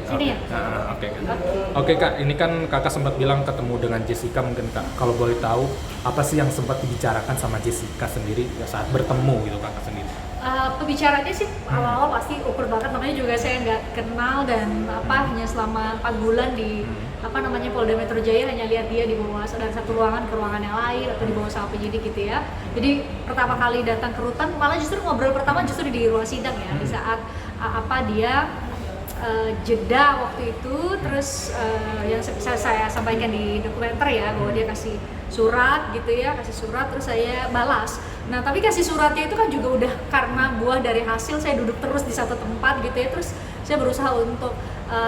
Sini ya? Oke, Kak. Oke, Kak, ini kan Kakak sempat bilang ketemu dengan Jessica, mungkin Kak, kalau boleh tahu apa sih yang sempat dibicarakan sama Jessica sendiri saat bertemu gitu Kakak sendiri? Pembicaranya sih awal-awal pasti ukur banget, namanya juga saya nggak kenal dan hanya selama 4 bulan di Polda Metro Jaya, hanya lihat dia dibawa dari satu ruangan ke ruangan yang lain atau dibawa sama penyidik gitu ya. Jadi pertama kali datang ke rutan, malah justru ngobrol pertama justru di ruang sidang ya, di saat dia jeda waktu itu, terus yang bisa saya sampaikan di dokumenter ya, bahwa dia kasih surat gitu ya, terus saya balas. Nah tapi kasih suratnya itu kan juga udah karena buah dari hasil saya duduk terus di satu tempat gitu ya, terus saya berusaha untuk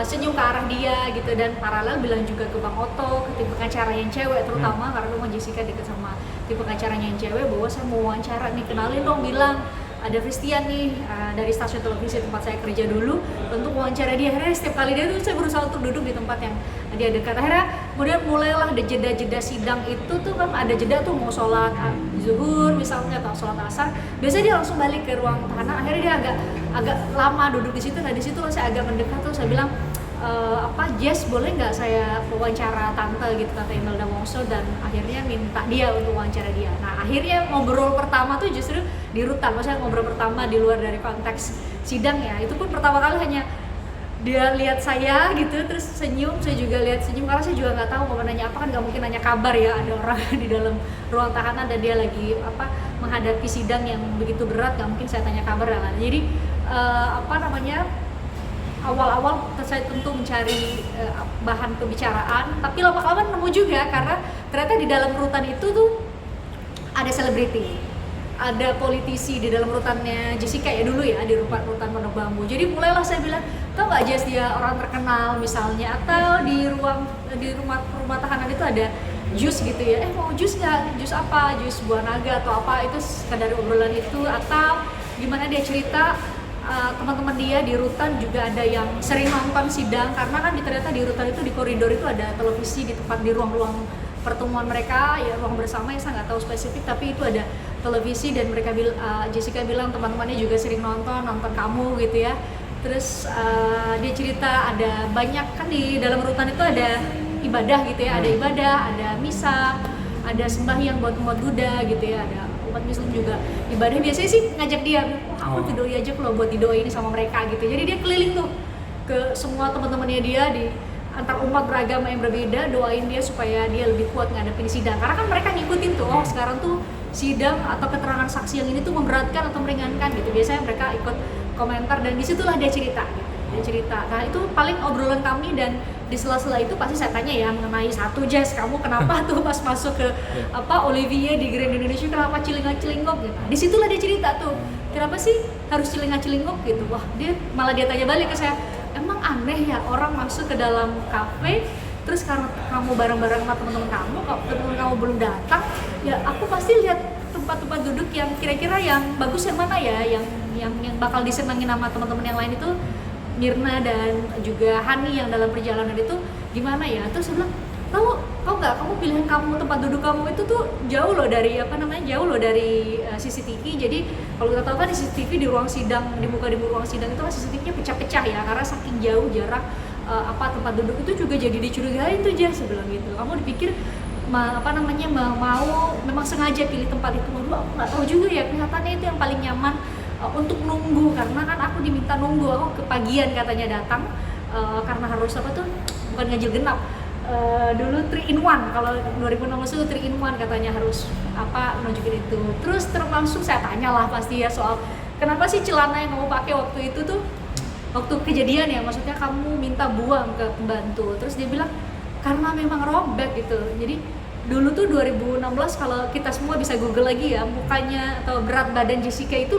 senyum ke arah dia gitu, dan paralel bilang juga ke Bang Otto, ke tim pengacara yang cewek terutama, karena memang Jessica deket sama tim pengacaranya yang cewek, bahwa saya mau wawancara nih, kenalin dong, bilang ada Christian nih dari stasiun televisi tempat saya kerja dulu untuk wawancara dia. Akhirnya setiap kali dia tuh saya berusaha untuk duduk di tempat yang dia dekat. Akhirnya kemudian mulailah ada jeda-jeda sidang itu tuh kan, ada jeda tuh mau sholat zuhur misalnya atau sholat asar, biasanya dia langsung balik ke ruang tahanan. Akhirnya dia agak lama duduk di situ. Nah di situ saya agak mendekat tuh, saya bilang Jess, boleh nggak saya wawancara tante gitu, Tante Imelda Wongso, dan akhirnya minta dia untuk wawancara dia. Nah akhirnya ngobrol pertama tuh justru di rutan, maksudnya ngobrol pertama di luar dari konteks sidang ya, itu pun pertama kali hanya dia lihat saya gitu terus senyum, saya juga lihat senyum, karena saya juga nggak tahu mau nanya apa, kan nggak mungkin nanya kabar ya, ada orang di dalam ruang tahanan dan dia lagi menghadapi sidang yang begitu berat, nggak mungkin saya tanya kabar lah. Jadi awal-awal saya tentu mencari bahan pembicaraan, tapi lama-lama nemu juga, karena ternyata di dalam rutan itu tuh ada selebriti, ada politisi di dalam rutannya Jessica ya dulu ya, di rutan Pondok Bambu. Jadi mulailah saya bilang, tau nggak Jess, dia orang terkenal misalnya, atau di rumah tahanan itu ada jus gitu ya, mau jus nggak, jus apa, jus buah naga atau apa, itu sekadar obrolan itu. Atau gimana dia cerita teman-teman dia di rutan juga ada yang sering nonton sidang, karena kan ternyata di rutan itu di koridor itu ada televisi di tempat, di ruang-ruang pertemuan mereka ya, ruang bersama ya, saya nggak tahu spesifik, tapi itu ada televisi, dan mereka Jessica bilang teman-temannya juga sering nonton kamu gitu ya. Terus dia cerita ada banyak kan di dalam rutan itu ada ibadah gitu ya, ada ibadah, ada misa, ada sembahyang buat umat Buddha gitu ya, ada umat Muslim juga ibadah. Biasanya sih ngajak dia, aku didoi aja loh buat didoain sama mereka gitu. Jadi dia keliling tuh ke semua teman-temannya dia di antar umat beragama yang berbeda, doain dia supaya dia lebih kuat ngadepin sidang. Karena kan mereka ngikutin tuh, sekarang tuh sidang atau keterangan saksi yang ini tuh memberatkan atau meringankan gitu. Biasanya mereka ikut komentar, dan disitulah dia cerita gitu. Dia cerita. Nah itu paling obrolan kami, dan di sela-sela itu pasti saya tanya ya mengenai satu, Jess, kamu kenapa tuh pas masuk ke Olivier di Grand Indonesia kenapa cilingak-cilingok gitu. Disitulah dia cerita tuh, kenapa sih harus cilingak-cilingok gitu. Wah, dia tanya balik ke saya, emang aneh ya orang masuk ke dalam kafe, terus karena kamu bareng-bareng sama teman-teman kamu, kalau teman-teman kamu belum datang, ya aku pasti lihat tempat-tempat duduk yang kira-kira yang bagus yang mana ya, yang bakal disenangin sama teman-teman yang lain itu Mirna dan juga Hani yang dalam perjalanan itu gimana ya. Terus saya bilang, tahu nggak, kamu pilihan kamu, tempat duduk kamu itu tuh jauh loh dari CCTV. Jadi kalau kita tahu kan di CCTV di ruang sidang, di ruang sidang itu kan CCTV-nya pecah-pecah ya, karena saking jauh jarak tempat duduk itu juga jadi dicurigain tuh, Jas, saya bilang gitu. Kamu dipikir mau memang sengaja pilih tempat itu. Waduh, aku nggak tahu juga ya, kelihatannya itu yang paling nyaman untuk nunggu, karena kan aku diminta nunggu, aku kepagian katanya datang karena harus bukan ganjil genap, dulu 3 in 1, kalau 2016 itu 3 in 1 katanya harus nunjukin itu. Terus termasuk saya tanyalah pasti ya soal kenapa sih celana yang kamu pakai waktu itu tuh, waktu kejadian ya, maksudnya kamu minta buang ke pembantu. Terus dia bilang karena memang robek gitu. Jadi dulu tuh 2016 kalau kita semua bisa google lagi ya, mukanya atau berat badan Jessica itu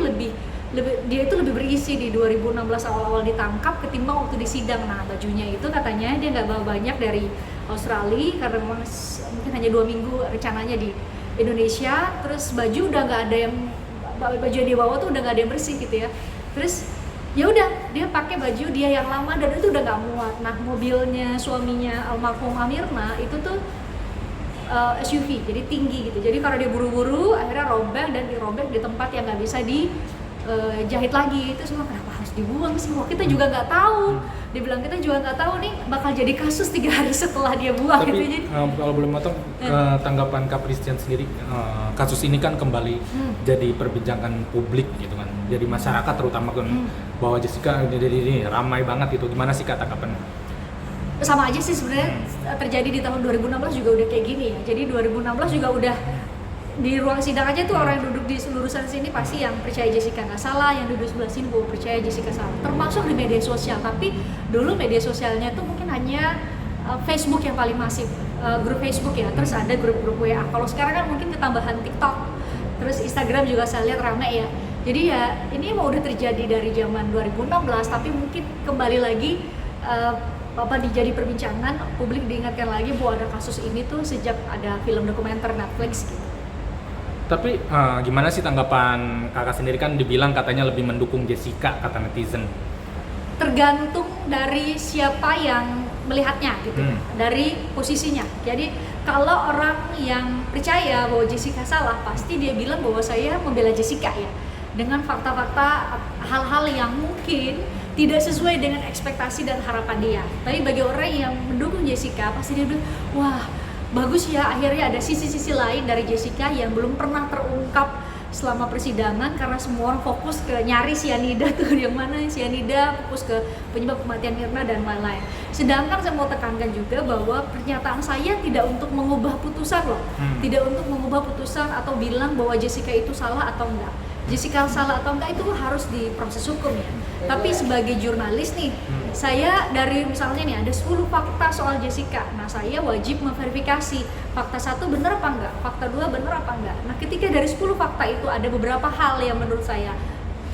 dia itu lebih berisi di 2016 awal-awal ditangkap ketimbang waktu di sidang. Nah bajunya itu katanya dia nggak bawa banyak dari Australia karena memang mungkin hanya 2 minggu rencananya di Indonesia. Terus baju udah nggak ada yang, baju yang dia bawa tuh udah nggak ada yang bersih gitu ya. Terus ya udah dia pakai baju dia yang lama dan itu udah nggak muat. Nah mobilnya suaminya almarhum Mirna itu tuh SUV, jadi tinggi gitu. Jadi kalau dia buru-buru akhirnya robek, dan dirobek di tempat yang nggak bisa jahit lagi. Itu semua kenapa harus dibuang sih? Wah, kita juga nggak tahu. Dia bilang kita juga nggak tahu nih bakal jadi kasus 3 hari setelah dia buang. Tapi gitu. Jadi kalau boleh motong, tanggapan Kak Christian sendiri, kasus ini kan kembali jadi perbincangan publik gitu kan, jadi masyarakat terutama kan, bahwa Jessica ini ramai banget itu. Gimana sih tanggapan? Sama aja sih sebenarnya terjadi di tahun 2016 juga udah kayak gini ya. Jadi 2016 juga udah di ruang sidang aja tuh orang yang duduk di lurusan sini pasti yang percaya Jessica nggak salah, yang duduk sebelah sini bahwa percaya Jessica salah. Termasuk di media sosial, tapi dulu media sosialnya tuh mungkin hanya Facebook yang paling masif, grup Facebook ya, terus ada grup-grup WA. Kalau sekarang kan mungkin ketambahan TikTok, terus Instagram juga saya lihat rame ya. Jadi ya ini mau udah terjadi dari zaman 2016, tapi mungkin kembali lagi jadi perbincangan, publik diingatkan lagi bahwa ada kasus ini tuh sejak ada film dokumenter Netflix gitu. Tapi gimana sih tanggapan kakak sendiri, kan dibilang katanya lebih mendukung Jessica kata netizen? Tergantung dari siapa yang melihatnya gitu, dari posisinya. Jadi kalau orang yang percaya bahwa Jessica salah, pasti dia bilang bahwa saya membela Jessica ya, dengan fakta-fakta hal-hal yang mungkin tidak sesuai dengan ekspektasi dan harapan dia. Tapi bagi orang yang mendukung Jessica, pasti dia bilang, wah bagus ya, akhirnya ada sisi-sisi lain dari Jessica yang belum pernah terungkap selama persidangan, karena semua orang fokus ke nyari cyanida tuh, yang mana cyanida, fokus ke penyebab kematian Mirna dan lain-lain. Sedangkan saya mau tekankan juga bahwa pernyataan saya tidak untuk mengubah putusan loh, tidak untuk mengubah putusan atau bilang bahwa Jessica itu salah atau enggak. Jessica salah atau enggak itu harus diproses hukum ya. Tapi sebagai jurnalis nih, saya dari misalnya nih ada 10 fakta soal Jessica. Nah, saya wajib memverifikasi fakta 1 benar apa enggak, fakta 2 benar apa enggak. Nah, ketika dari 10 fakta itu ada beberapa hal yang menurut saya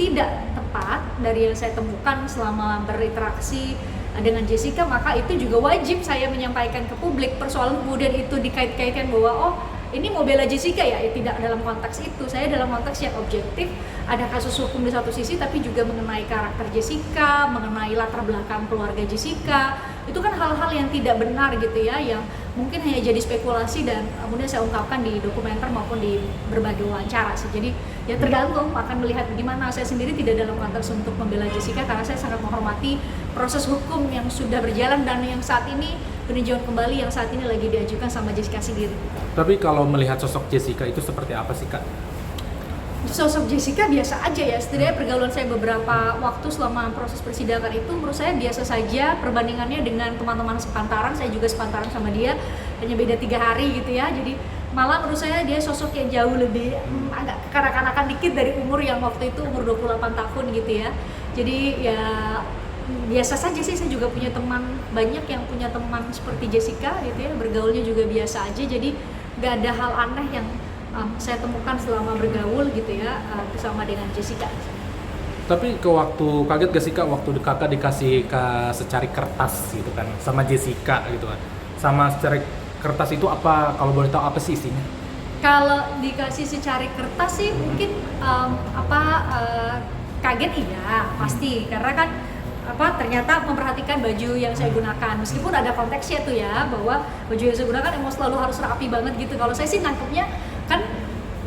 tidak tepat dari yang saya temukan selama berinteraksi dengan Jessica, maka itu juga wajib saya menyampaikan ke publik. Persoalan kemudian itu dikait-kaitkan bahwa oh ini mau bela Jessica ya, tidak dalam konteks itu. Saya dalam konteks yang objektif, ada kasus hukum di satu sisi, tapi juga mengenai karakter Jessica, mengenai latar belakang keluarga Jessica. Itu kan hal-hal yang tidak benar gitu ya, yang mungkin hanya jadi spekulasi dan kemudian saya ungkapkan di dokumenter maupun di berbagai wawancara sih. Jadi ya tergantung akan melihat gimana. Saya sendiri tidak dalam konteks untuk membela Jessica, karena saya sangat menghormati proses hukum yang sudah berjalan dan yang saat ini peninjauan kembali yang saat ini lagi diajukan sama Jessica sendiri. Tapi kalau melihat sosok Jessica itu seperti apa sih Kak? Sosok Jessica biasa aja ya, setidaknya pergaulan saya beberapa waktu selama proses persidangan itu menurut saya biasa saja. Perbandingannya dengan teman-teman sepantaran, saya juga sepantaran sama dia, hanya beda 3 hari gitu ya. Jadi malah menurut saya dia sosok yang jauh lebih agak kekanak-kanakan dikit dari umur yang waktu itu umur 28 tahun gitu ya. Jadi ya biasa saja sih, saya juga punya teman, banyak yang punya teman seperti Jessica gitu ya, bergaulnya juga biasa aja. Jadi gak ada hal aneh yang saya temukan selama bergaul gitu ya bersama dengan Jessica. Tapi ke waktu kaget gak sih Kak waktu kakak dikasih secari kertas gitu kan sama Jessica gitu kan? Sama secari kertas itu apa, kalau boleh tahu apa sih isinya? Kalau dikasih secari kertas sih mungkin kaget iya pasti, karena kan ternyata memperhatikan baju yang saya gunakan, meskipun ada konteksnya tuh ya, bahwa baju yang saya gunakan emang selalu harus rapi banget gitu. Kalau saya sih nangkepnya kan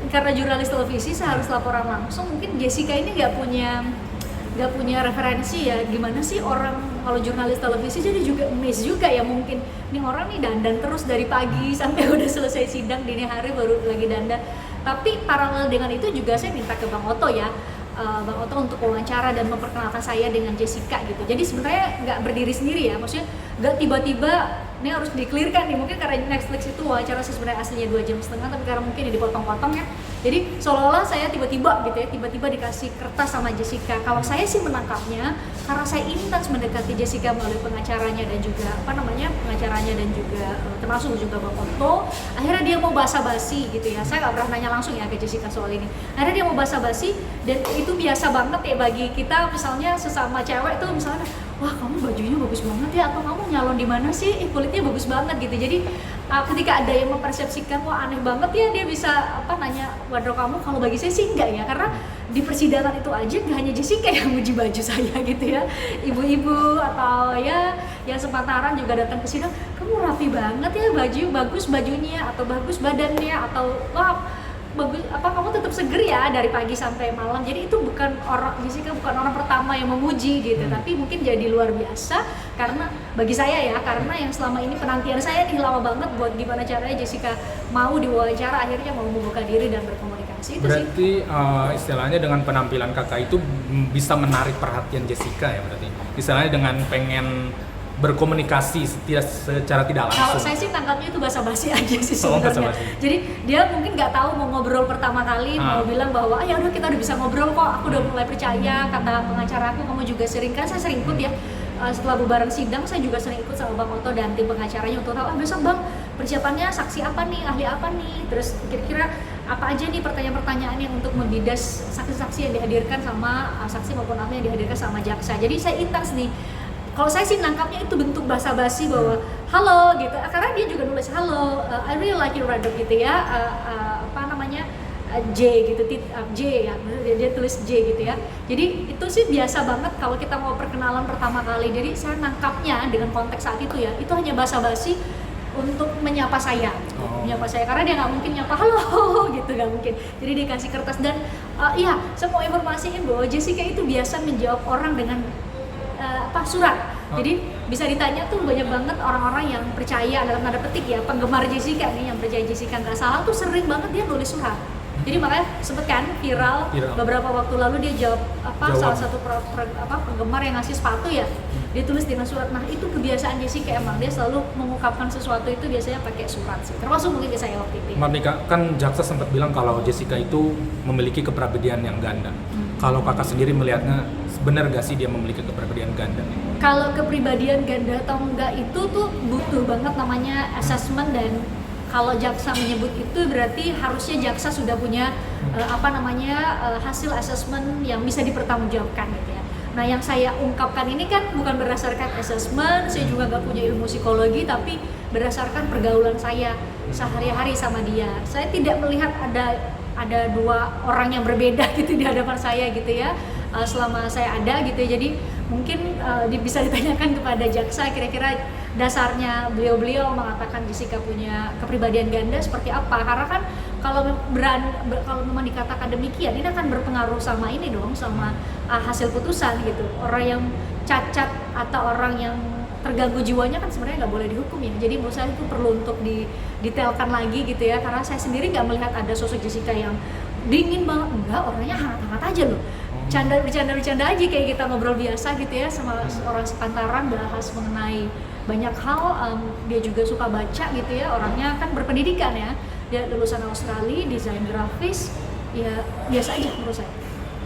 karena jurnalis televisi saya harus laporan langsung, mungkin Jessica ini nggak punya referensi ya, gimana sih orang kalau jurnalis televisi, jadi juga miss juga ya, mungkin ini orang nih dandan terus dari pagi sampai udah selesai sidang dini hari baru lagi dandan. Tapi paralel dengan itu juga saya minta ke Bang Otto ya, Bang Otto untuk wawancara dan memperkenalkan saya dengan Jessica gitu. Jadi sebenarnya nggak berdiri sendiri ya, maksudnya nggak tiba-tiba ini harus dikelirkan nih, mungkin karena Netflix itu wawancara sebenarnya aslinya 2,5 jam, tapi karena mungkin ini dipotong-potong ya, jadi seolah-olah saya tiba-tiba gitu ya, tiba-tiba dikasih kertas sama Jessica. Kalau saya sih menangkapnya karena saya intens mendekati Jessica melalui pengacaranya dan juga pengacaranya dan juga termasuk juga Bang Otto. Akhirnya dia mau basa-basi gitu ya, saya nggak pernah nanya langsung ya ke Jessica soal ini. Akhirnya dia mau basa-basi, dan itu biasa banget ya bagi kita, misalnya sesama cewek tuh misalnya, wah kamu bajunya bagus banget ya, atau kamu nyalon di mana sih, kulitnya bagus banget gitu. Jadi ketika ada yang mempersepsikan wah aneh banget ya dia bisa nanya wardrobe kamu, kalau bagi saya sih enggak ya, karena di persidangan itu aja gak hanya Jessica yang muji baju saya gitu ya, ibu-ibu atau ya yang sepantaran juga datang ke sidang, kamu rapi banget ya, baju bagus bajunya, atau bagus badannya, atau wah bagus kamu tetap seger ya dari pagi sampai malam. Jadi itu Jessica bukan orang pertama yang memuji gitu, tapi mungkin jadi luar biasa karena bagi saya ya, karena yang selama ini penantian saya nih lama banget buat gimana caranya Jessica mau diwawancara, akhirnya mau membuka diri dan berkomunikasi. Itu berarti istilahnya dengan penampilan kakak itu bisa menarik perhatian Jessica ya, berarti istilahnya dengan pengen berkomunikasi secara tidak langsung. Kalau saya sih tangkapnya itu basa-basi aja sih sebenarnya. Jadi dia mungkin nggak tahu mau ngobrol pertama kali, mau bilang bahwa ya udah kita udah bisa ngobrol kok, aku udah mulai percaya, kata pengacara aku, kamu juga sering, kan saya sering ikut ya. Setelah bubaran sidang saya juga sering ikut sama Bang Oto dan tim pengacaranya untuk tahu besok Bang persiapannya saksi apa nih, ahli apa nih, terus kira-kira apa aja nih pertanyaan-pertanyaan yang untuk membidas saksi-saksi yang dihadirkan sama saksi maupun ahli yang dihadirkan sama jaksa. Jadi saya intens nih. Kalau saya sih nangkapnya itu bentuk basa-basi bahwa halo gitu, karena dia juga nulis halo, I really like your radar gitu ya, J gitu, J ya, dia tulis J gitu ya. Jadi itu sih biasa banget kalau kita mau perkenalan pertama kali. Jadi saya nangkapnya dengan konteks saat itu ya, itu hanya basa-basi untuk menyapa saya, karena dia nggak mungkin nyapa halo gitu, nggak mungkin. Jadi dia kasih kertas dan saya mau informasiin bahwa Jessica itu biasa menjawab orang dengan surat. Jadi bisa ditanya tuh banyak banget orang-orang yang percaya dalam tanda petik ya, penggemar Jessica nih yang percaya Jessica nggak salah tuh sering banget dia nulis surat. Jadi makanya sempet kan viral beberapa waktu lalu dia jawab salah satu penggemar yang ngasih sepatu ya, dia tulis dengan surat. Nah itu kebiasaan Jessica, emang dia selalu mengungkapkan sesuatu itu biasanya pakai surat sih, termasuk mungkin ke saya waktu itu. Marnika, kan jaksa sempat bilang kalau Jessica itu memiliki kepribadian yang ganda. Kalau kakak sendiri melihatnya, benar gak sih dia memiliki kepribadian ganda? Kalau kepribadian ganda atau enggak itu tuh butuh banget namanya assessment, dan kalau jaksa menyebut itu berarti harusnya jaksa sudah punya hasil assessment yang bisa dipertanggungjawabkan gitu ya. Nah yang saya ungkapkan ini kan bukan berdasarkan assessment, saya juga nggak punya ilmu psikologi, tapi berdasarkan pergaulan saya sehari-hari sama dia. Saya tidak melihat ada dua orang yang berbeda gitu di hadapan saya gitu ya, selama saya ada gitu ya. Jadi mungkin bisa ditanyakan kepada jaksa kira-kira dasarnya beliau mengatakan Jessica punya kepribadian ganda seperti apa. Karena kan kalau memang dikatakan demikian, ini akan berpengaruh sama ini dong, sama hasil putusan gitu. Orang yang cacat atau orang yang terganggu jiwanya kan sebenarnya nggak boleh dihukum ya. Jadi menurut saya itu perlu untuk didetailkan lagi gitu ya, karena saya sendiri nggak melihat ada sosok Jessica yang dingin banget, enggak, orangnya hangat-hangat aja loh. Bercanda aja kayak kita ngobrol biasa gitu ya sama orang sepantaran, bahas mengenai banyak hal. Dia juga suka baca gitu ya, orangnya kan berpendidikan ya, dia lulusan Australia, desain grafis, ya biasa aja menurut saya.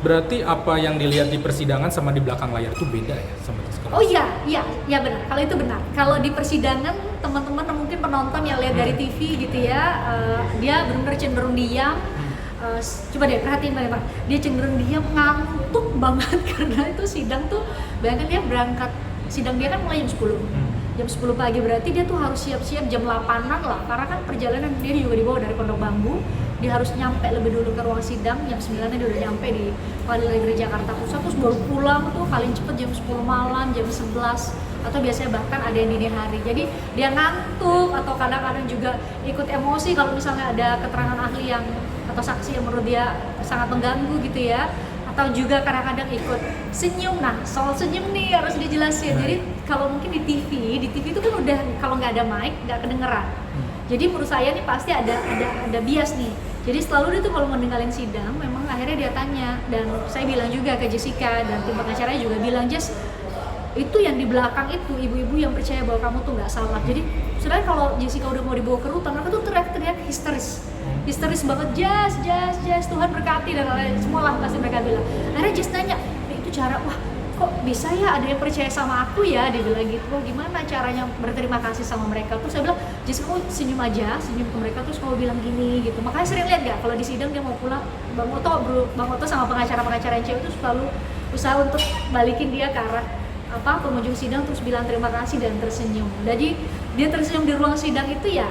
Berarti apa yang dilihat di persidangan sama di belakang layar itu beda ya sama Jessica? Oh iya benar, kalau itu benar. Kalau di persidangan teman-teman mungkin penonton yang lihat dari TV gitu ya, dia benar-benar cenderung diam. Coba deh perhatiin Mbak, dia cenderung diam, ngantuk banget karena itu sidang tuh, bayangkan dia berangkat, sidang dia kan mulai jam 10 jam 10 pagi, berarti dia tuh harus siap-siap jam 8-an lah, karena kan perjalanan dia juga dibawa dari Pondok Bambu, dia harus nyampe lebih dulu ke ruang sidang, jam 9-an dia udah nyampe di Pengadilan Negeri Jakarta Pusat, terus baru pulang tuh paling cepet jam 10 malam, jam 11, atau biasanya bahkan ada yang dini hari. Jadi dia ngantuk atau kadang-kadang juga ikut emosi kalau misalnya ada keterangan ahli yang atau saksi yang menurut dia sangat mengganggu gitu ya, atau juga kadang-kadang ikut senyum. Nah soal senyum nih harus dijelasin. Jadi kalau mungkin di TV itu kan udah kalau nggak ada mic nggak kedengeran. Jadi menurut saya nih pasti ada bias nih. Jadi selalu dia tuh kalau mau ninggalin sidang, memang akhirnya dia tanya, dan saya bilang juga ke Jessica dan tim pengacaranya juga bilang, Jess, itu yang di belakang itu ibu-ibu yang percaya bahwa kamu tuh nggak salah. Jadi sebenarnya kalau Jessica udah mau dibawa ke rutan, mereka tuh teriak-teriak histeris banget, Jess, Tuhan berkati dan lain-lain, semua lah pasti mereka bilang. Akhirnya Jess nanya, itu cara, wah kok bisa ya ada yang percaya sama aku ya, dia bilang gitu. Gimana caranya berterima kasih sama mereka? Terus saya bilang, Jess kamu senyum ke mereka, terus kamu bilang gini gitu. Makanya sering lihat gak kalau di sidang dia mau pulang, Bang Oto sama pengacara-pengacara yang cewek itu selalu usaha untuk balikin dia ke arah pengunjung sidang, terus bilang terima kasih dan tersenyum. Jadi dia tersenyum di ruang sidang itu ya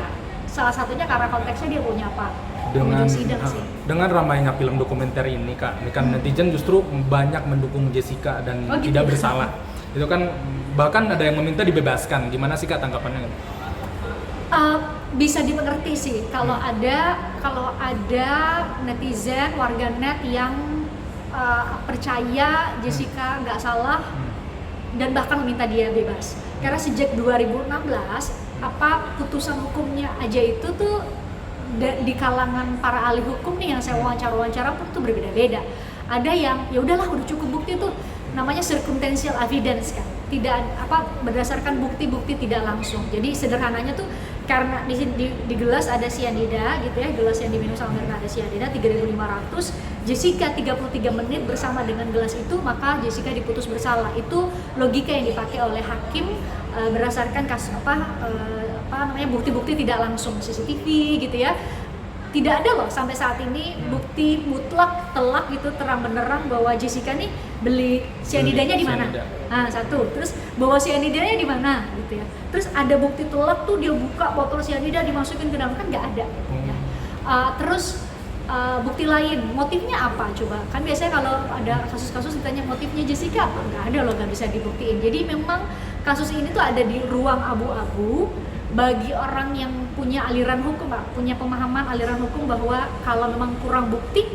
salah satunya karena konteksnya dia mau nyapa pengunjung sidang sih. Dengan ramainya film dokumenter ini kan netizen justru banyak mendukung Jessica dan tidak bersalah. Itu kan bahkan ada yang meminta dibebaskan. Gimana sih Kak tanggapannya? Bisa dimengerti sih kalau ada netizen warganet yang percaya Jessica nggak salah dan bahkan meminta dia bebas. Karena sejak 2016 putusan hukumnya aja itu tuh di kalangan para ahli hukum nih yang saya wawancara pun tuh berbeda-beda. Ada yang ya udahlah udah cukup bukti tuh, namanya circumstantial evidence kan, tidak berdasarkan bukti-bukti tidak langsung. Jadi sederhananya tuh karena di gelas ada sianida gitu ya, gelas yang diminum sama Mirna ada sianida 3.500, Jessica 33 menit bersama dengan gelas itu, maka Jessica diputus bersalah. Itu logika yang dipakai oleh hakim berdasarkan kasus bukti-bukti tidak langsung, CCTV gitu ya. Tidak ada loh sampai saat ini bukti mutlak telak gitu terang benderang bahwa Jessica nih beli sianidanya di mana. Nah, satu. Terus bawa sianidanya di mana gitu ya. Terus ada bukti telak tuh dia buka botol sianida dimasukin ke dalam, kan nggak ada. Ya. Terus bukti lain, motifnya apa coba? Kan biasanya kalau ada kasus-kasus ditanya motifnya Jessica apa? Nggak ada loh, nggak bisa dibuktiin. Jadi memang kasus ini tuh ada di ruang abu-abu bagi orang yang punya aliran hukum, punya pemahaman aliran hukum bahwa kalau memang kurang bukti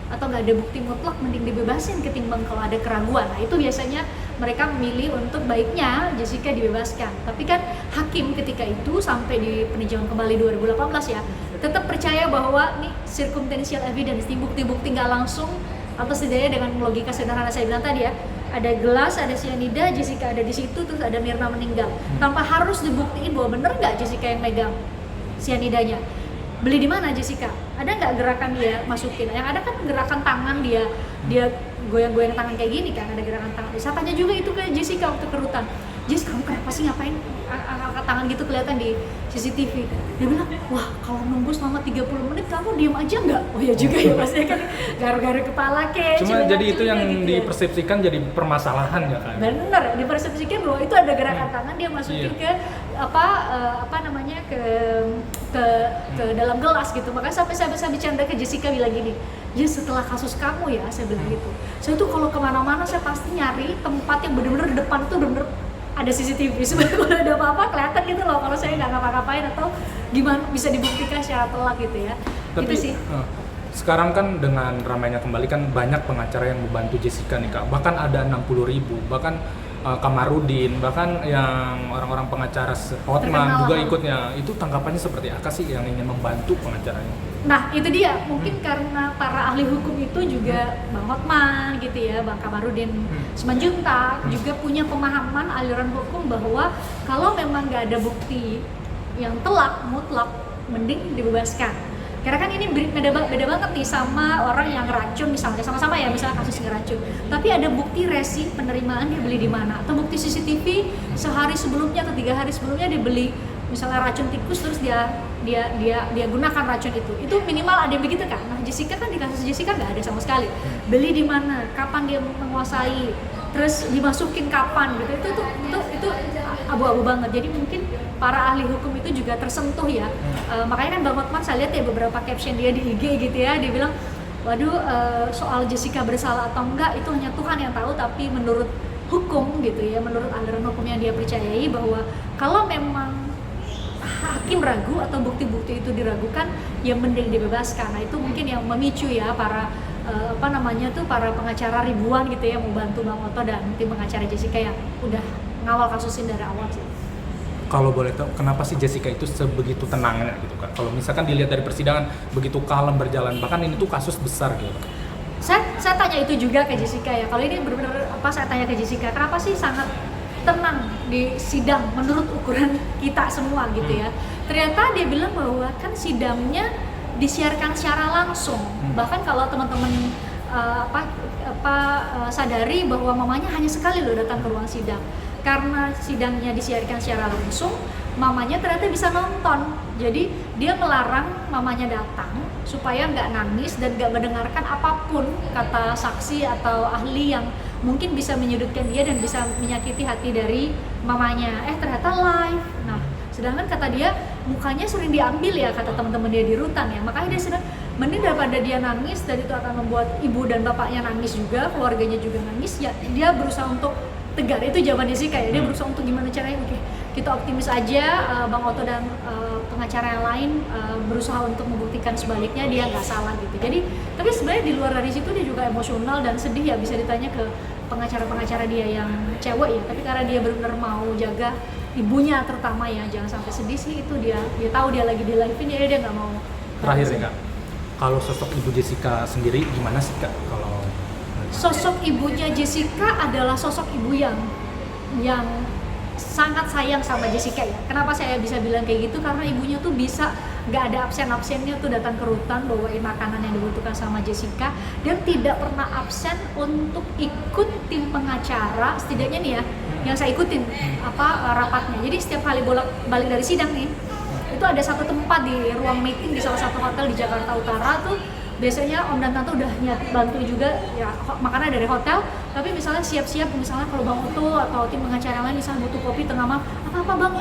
atau nggak ada bukti mutlak mending dibebasin ketimbang kalau ada keraguan. Nah itu biasanya mereka memilih untuk baiknya Jessica dibebaskan. Tapi kan hakim ketika itu sampai di peninjauan kembali 2018 ya tetap percaya bahwa nih circumstantial evidence, nih bukti-bukti nggak langsung atau setidaknya dengan logika sederhana saya bilang tadi ya, ada gelas, ada sianida, Jessica ada di situ, terus ada Mirna meninggal. Tanpa harus dibuktiin bahwa bener nggak Jessica yang megang sianidanya. Beli di mana Jessica? Ada nggak gerakan dia masukin? Yang ada kan gerakan tangan dia goyang-goyang tangan kayak gini kan, ada gerakan tangan. Saya tanya juga itu ke Jessica waktu ke rutan. Jess, kamu kenapa sih ngapain angkat tangan gitu kelihatan di CCTV? Dia bilang, wah kalau nunggu selama 30 menit kamu diem aja nggak? Oh ya juga ya, maksudnya kan garu-garu kepala Cuma jadi itu yang gitu dipersepsikan jadi permasalahan ya kan? Bener, dipersepsikan bahwa itu ada gerakan tangan dia masukin ke ke dalam gelas gitu. Makanya sampai saya bercanda ke Jessica bilang gini, ya setelah kasus kamu ya, saya bilang gitu, saya tuh kalau kemana-mana saya pasti nyari tempat yang bener-bener depan tuh bener-bener ada CCTV supaya kalau ada apa-apa kelihatan gitu loh kalau saya nggak ngapa-ngapain atau gimana bisa dibuktikan secara telak gitu ya. Tapi, itu sih. Sekarang kan dengan ramainya kembali kan banyak pengacara yang membantu Jessica nih Kak, bahkan ada 60.000, bahkan Kamarudin, bahkan yang orang-orang pengacara Hotman juga ikutnya. Itu tanggapannya seperti apa sih yang ingin membantu pengacaranya? Nah itu dia, mungkin karena para ahli hukum itu juga Bang Hotman gitu ya, Bang Kamarudin Simanjuntak juga punya pemahaman aliran hukum bahwa kalau memang nggak ada bukti yang telak, mutlak, mending dibebaskan. Karena kan ini beda banget nih sama orang yang ngeracun misalnya, sama-sama ya misalnya kasus ngeracun. Tapi ada bukti resi penerimaan dia beli di mana, atau bukti CCTV sehari sebelumnya atau 3 hari sebelumnya dia beli misalnya racun tikus terus dia gunakan racun itu minimal ada yang begitu kan. Nah Jessica kan, di kasus Jessica nggak ada sama sekali. Beli di mana, kapan dia menguasai, terus dimasukin kapan gitu, itu abu-abu banget. Jadi mungkin para ahli hukum itu juga tersentuh ya. Makanya kan Bang Hotman saya lihat ya beberapa caption dia di IG gitu ya, dia bilang waduh soal Jessica bersalah atau enggak itu hanya Tuhan yang tahu, tapi menurut hukum gitu ya, menurut aliran hukum yang dia percayai bahwa kalau memang hakim ragu atau bukti-bukti itu diragukan, ya mending dibebaskan. Nah itu mungkin yang memicu ya para para pengacara ribuan gitu ya membantu Bang Otto dan tim pengacara Jessica yang udah ngawal kasus ini dari awal sih. Kalau boleh tahu kenapa sih Jessica itu sebegitu tenangnya gitu kan? Kalau misalkan dilihat dari persidangan begitu kalem berjalan, bahkan ini tuh kasus besar gitu. Saya tanya itu juga ke Jessica ya. Kalau ini benar-benar saya tanya ke Jessica, kenapa sih sangat tenang di sidang menurut ukuran kita semua gitu ya. Ternyata dia bilang bahwa kan sidangnya disiarkan secara langsung. Bahkan kalau teman-teman sadari bahwa mamanya hanya sekali loh datang ke ruang sidang. Karena sidangnya disiarkan secara langsung, mamanya ternyata bisa nonton. Jadi dia melarang mamanya datang supaya nggak nangis dan nggak mendengarkan apapun kata saksi atau ahli yang mungkin bisa menyudutkan dia dan bisa menyakiti hati dari mamanya. Ternyata live. Nah, sedangkan kata dia mukanya sering diambil ya, kata teman-teman dia di rutan ya. Makanya dia sedang mending daripada dia nangis dan itu akan membuat ibu dan bapaknya nangis juga, keluarganya juga nangis, ya dia berusaha untuk tegar. Itu jawaban Jessica ya, dia berusaha untuk gimana caranya, oke, kita optimis aja, Bang Otto dan pengacara yang lain berusaha untuk membuktikan sebaliknya dia nggak salah gitu. Jadi tapi sebenarnya di luar dari situ dia juga emosional dan sedih ya, bisa ditanya ke pengacara-pengacara dia yang cewek ya, tapi karena dia benar-benar mau jaga ibunya terutama ya, jangan sampai sedih sih, itu dia tahu dia lagi di live-in, jadi dia nggak mau. Terakhir nih Kak, kalau sosok Ibu Jessica sendiri gimana sih Kak? Kalau Sosok ibunya Jessica adalah sosok ibu yang sangat sayang sama Jessica ya. Kenapa saya bisa bilang kayak gitu? Karena ibunya tuh bisa nggak ada absen-absennya tuh datang ke rutan bawain makanan yang dibutuhkan sama Jessica, dan tidak pernah absen untuk ikut tim pengacara, setidaknya nih ya yang saya ikutin rapatnya. Jadi setiap kali balik dari sidang nih, itu ada satu tempat di ruang meeting di salah satu hotel di Jakarta Utara tuh, biasanya Om dan Tante udah bantu juga ya makanan dari hotel, tapi misalnya siap-siap, misalnya kalau Bang Otto atau tim pengacara lain misalnya butuh kopi tengah malam, apa Bang,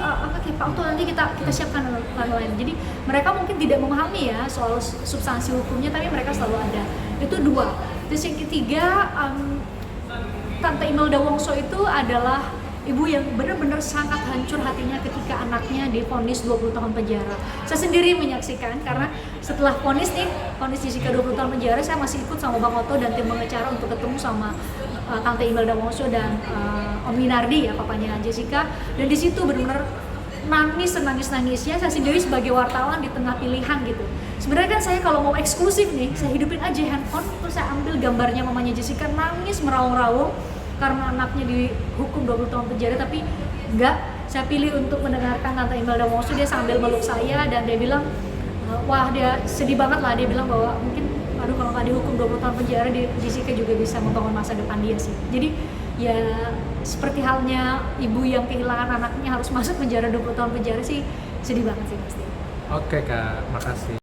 Pak Otto nanti kita siapkan lain. Jadi mereka mungkin tidak memahami ya soal substansi hukumnya, tapi mereka selalu ada. Itu dua. Terus yang ketiga, Tante Imelda Wongso itu adalah ibu yang benar-benar sangat hancur hatinya ketika anaknya divonis 20 tahun penjara. Saya sendiri menyaksikan, karena setelah vonis Jessica 20 tahun penjara, saya masih ikut sama Bang Otto dan tim pengacara untuk ketemu sama Tante Imelda Wongso dan Om Minardi ya, papanya Jessica. Dan di situ benar-benar nangis-nangisnya. Saya sendiri sebagai wartawan di tengah pilihan gitu. Sebenarnya kan saya kalau mau eksklusif nih, saya hidupin aja handphone, terus saya ambil gambarnya mamanya Jessica nangis meraung-raung karena anaknya dihukum 20 tahun penjara, tapi enggak, saya pilih untuk mendengarkan Tante Imelda Wongso. Dia sambil meluk saya dan dia bilang, wah dia sedih banget lah, dia bilang bahwa mungkin aduh kalau nggak dihukum 20 tahun penjara, Jessica juga bisa membangun masa depan dia sih. Jadi ya seperti halnya ibu yang kehilangan anaknya harus masuk penjara 20 tahun penjara sih, sedih banget sih pasti. Oke Kak, makasih.